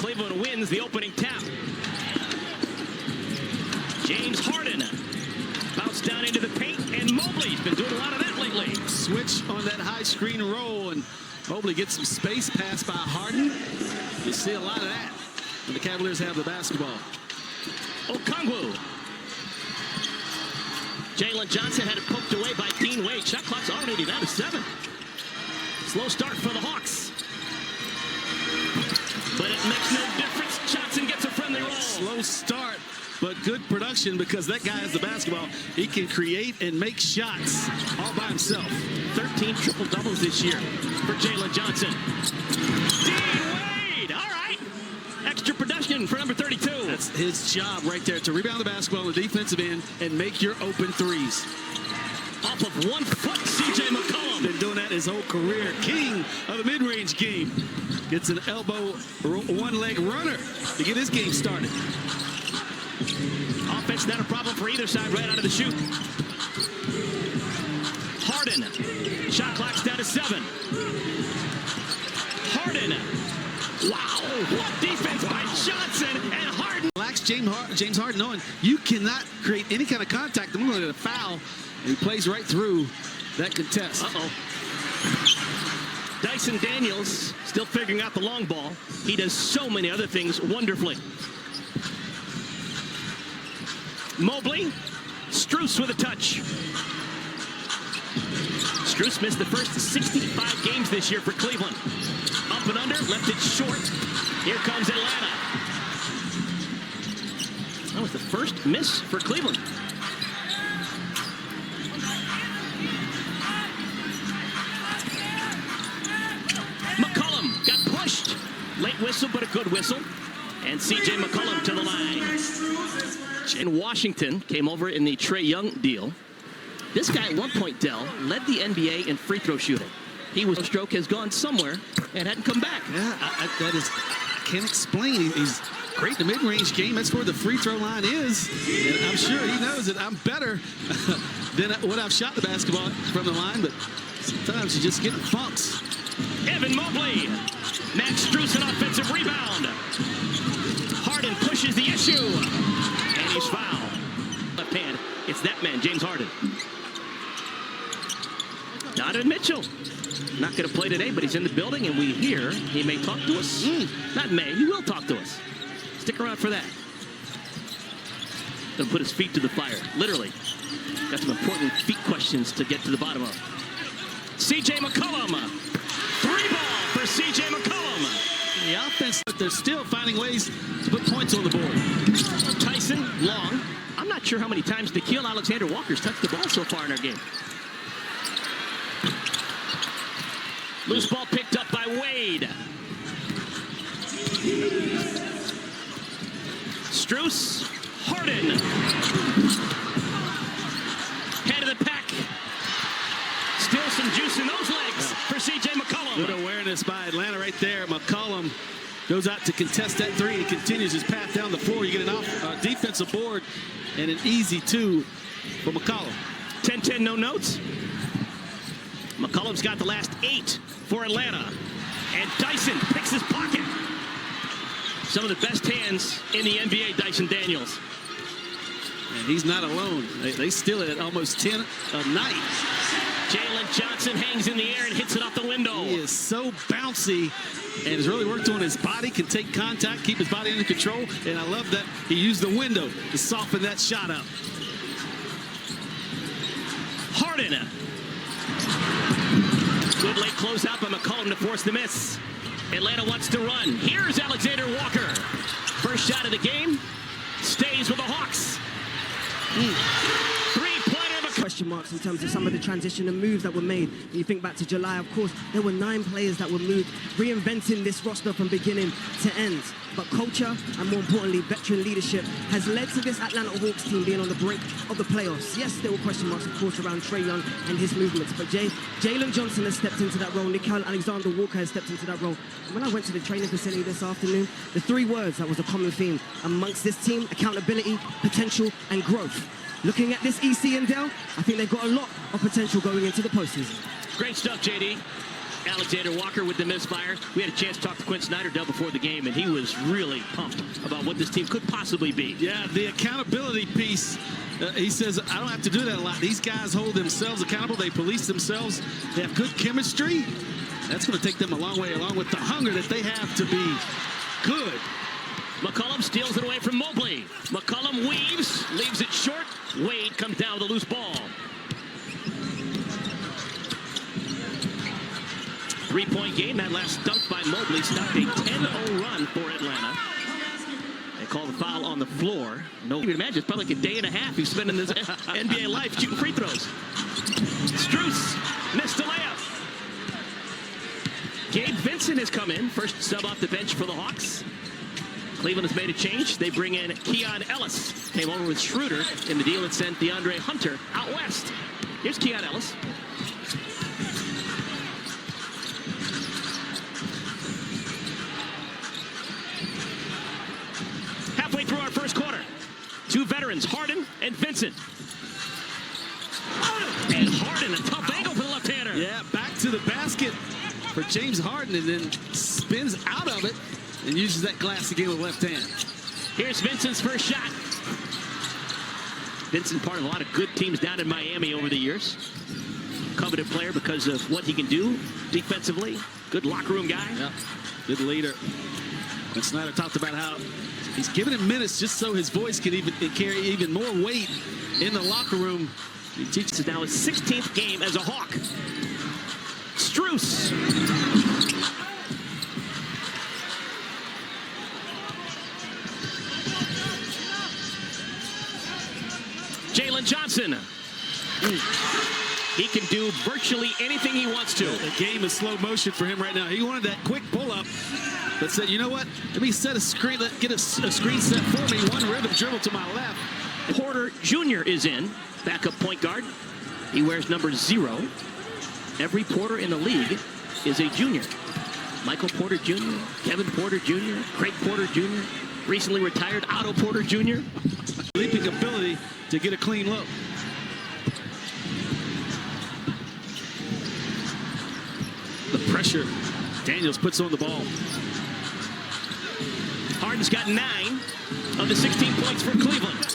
Cleveland wins the opening tap. James Harden bounced down into the paint, and Mobley's been doing a lot of that lately. Switch on that high screen roll, and Mobley gets some space pass by Harden. You see a lot of that when the Cavaliers have the basketball. Okongwu. Jalen Johnson had it poked away by Dean Wade. Shot clock's already down to 7. Slow start for the Hawks. But it makes no difference. Johnson gets a friendly roll. Slow start, but good production because that guy has the basketball. He can create and make shots all by himself. 13 triple-doubles this year for Jalen Johnson. Dean Wade, all right. Extra production for number 32. That's his job right there, to rebound the basketball on the defensive end and make your open threes. Off of 1 foot, C.J. McCollum. Been doing that his whole career. King of the mid-range game. Gets an elbow, one-leg runner to get his game started. Offense not a problem for either side right out of the chute. Harden. Shot clock's down to 7. Harden. Wow. What defense by Johnson and Harden. Relax James Harden, knowing you cannot create any kind of contact. I'm going to get a foul. And he plays right through that contest. Uh-oh. Dyson Daniels still figuring out the long ball. He does so many other things wonderfully. Mobley. Strus with a touch. Strus missed the first 65 games this year for Cleveland. Up and under, left it short. Here comes Atlanta. That was the first miss for Cleveland. McCollum got pushed. Late whistle, but a good whistle. And C.J. McCollum to the line. In Washington, came over in the Trae Young deal. This guy at one point, Dell, led the NBA in free throw shooting. He was stroke has gone somewhere and hadn't come back. Yeah, I can't explain. He's great in the mid-range game. That's where the free throw line is. And I'm sure he knows that I'm better than what I've shot the basketball from the line, but sometimes you just get funks. Evan Mobley. Max Strus, an offensive rebound. Harden pushes the issue. And he's fouled. Left hand. It's that man, James Harden. Donovan Mitchell. Not going to play today, but he's in the building, and we hear he may talk to us. Not may, he will talk to us. Stick around for that. Going to put his feet to the fire, literally. Got some important feet questions to get to the bottom of. C.J. McCollum. 3-ball for C.J. McCollum. The offense, but they're still finding ways to put points on the board. Tyson, long. I'm not sure how many times Nickeil Alexander-Walker's touched the ball so far in our game. Loose ball picked up by Wade. Strus, Harden. Head of the pack. Still some juice in those legs for C.J. McCollum. Good awareness by Atlanta right there. McCollum goes out to contest that three and continues his path down the floor. You get an defensive board and an easy 2 for McCollum. 10-10, no notes. McCollum's got the last 8 for Atlanta. And Dyson picks his pocket. Some of the best hands in the NBA, Dyson Daniels. And he's not alone. They steal it at almost 10 a night. Jalen Johnson hangs in the air and hits it off the window. He is so bouncy and has really worked on his body, can take contact, keep his body under control. And I love that he used the window to soften that shot up. Harden. Good late closeout by McCollum to force the miss. Atlanta wants to run. Here's Alexander Walker. First shot of the game. Stays with the Hawks. Three-pointer. Question marks in terms of some of the transition and moves that were made. When you think back to July, of course, there were 9 players that were moved, reinventing this roster from beginning to end. But culture, and more importantly, veteran leadership, has led to this Atlanta Hawks team being on the brink of the playoffs. Yes, there were question marks, of course, around Trae Young and his movements, but Jalen Johnson has stepped into that role. Nickeil Alexander-Walker has stepped into that role. And when I went to the training facility this afternoon, the 3 words that was a common theme amongst this team: accountability, potential, and growth. Looking at this EC and Dell, I think they've got a lot of potential going into the postseason. Great stuff, JD. Alexander Walker with the misfire. We had a chance to talk to Quinn Snyder-Dell before the game, and he was really pumped about what this team could possibly be. Yeah, the accountability piece. He says, I don't have to do that a lot. These guys hold themselves accountable. They police themselves. They have good chemistry. That's going to take them a long way, along with the hunger that they have to be good. McCollum steals it away from Mobley. McCollum weaves, leaves it short. Wade comes down with a loose ball. Three-point game. That last dunk by Mobley stopped a 10-0 run for Atlanta. They call the foul on the floor. No, you can imagine it's probably like a day and a half he's spending his NBA life shooting free throws. Strus missed the layup. Gabe Vincent has come in, first sub off the bench for the Hawks. Cleveland has made a change. They bring in Keon Ellis. Came over with Schroeder in the deal that sent DeAndre Hunter out west. Here's Keon Ellis. Halfway through our first quarter, two veterans, Harden and Vincent. And Harden, a tough angle for the left-hander. Yeah, back to the basket for James Harden, and then spins out of it and uses that glass again with left hand. Here's Vincent's first shot. Vincent, part of a lot of good teams down in Miami over the years. Coveted player because of what he can do defensively. Good locker room guy. Yeah, good leader. And Snyder talked about how he's giving him minutes just so his voice can carry even more weight in the locker room. He teaches now his 16th game as a Hawk. Strus. Jalen Johnson. He can do virtually anything he wants to. The game is slow motion for him right now. He wanted that quick pull-up, but said, you know what? Let me set a screen, get a screen set for me. One rhythm dribble to my left. Porter Jr. is in, backup point guard. He wears number 0. Every Porter in the league is a junior. Michael Porter Jr., Kevin Porter Jr., Craig Porter Jr., recently retired Otto Porter Jr. Leaping ability to get a clean look. The pressure Daniels puts on the ball. Harden's got 9 of the 16 points for Cleveland.